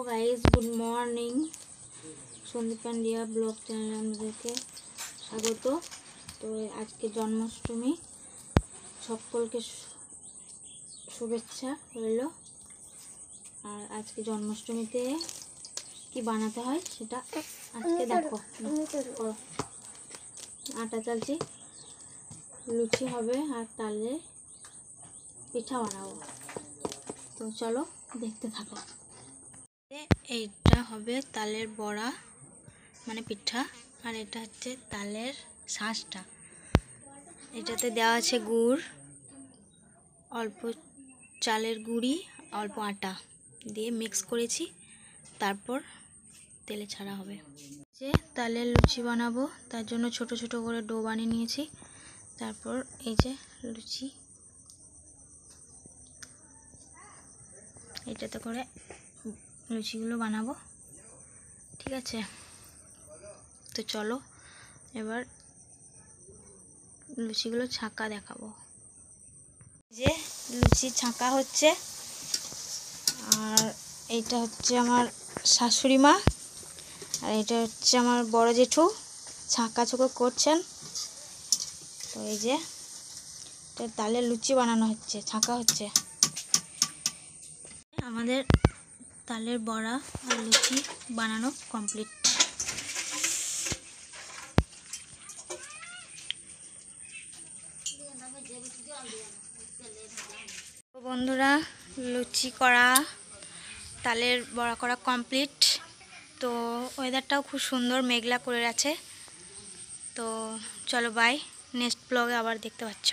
Guys, good morning. Sandeep Pandya blog চ্যানেলে আমাদেরকে স্বাগত। তো আজকে জন্মাষ্টমী, সকলকে শুভেচ্ছা রইল। আর আজকে জন্মাষ্টমীতে কি বানাতে হয় সেটা আজকে দেখো। আটা চালছি, লুচি হবে আর তালের পিঠা বানাবো। তো চলো দেখতে থাকো। এইটা হবে তালের বড়া মানে পিঠা, আর এটা হচ্ছে তালের শাঁসটা। এটাতে দেওয়া আছে গুড়, অল্প চালের গুঁড়ি, অল্প আটা দিয়ে মিক্স করেছি, তারপর তেলে ছাড়া হবে। যে তালের লুচি বানাবো তার জন্য ছোট ছোট করে ডো বানিয়ে নিয়েছি। তারপর এই যে লুচি, এটাতে করে লুচিগুলো বানাবো, ঠিক আছে? তো চলো এবার লুচিগুলো ছাঁকা দেখাবো। যে লুচি ছাঁকা হচ্ছে, আর এইটা হচ্ছে আমার শাশুড়ি মা, আর এটা হচ্ছে আমার বড় জেঠু ছাঁকা চোখো করছেন। তো এই যে তালের লুচি বানানো হচ্ছে, ছাঁকা হচ্ছে। আমাদের তালের বড়া আর লুচি বানানো কমপ্লিট। বন্ধুরা, লুচি করা, তালের বড়া করা কমপ্লিট। তো ওয়েদারটাও খুব সুন্দর, মেঘলা করে আছে। তো চলো বাই, নেক্সট ব্লগে আবার দেখতে পাচ্ছ।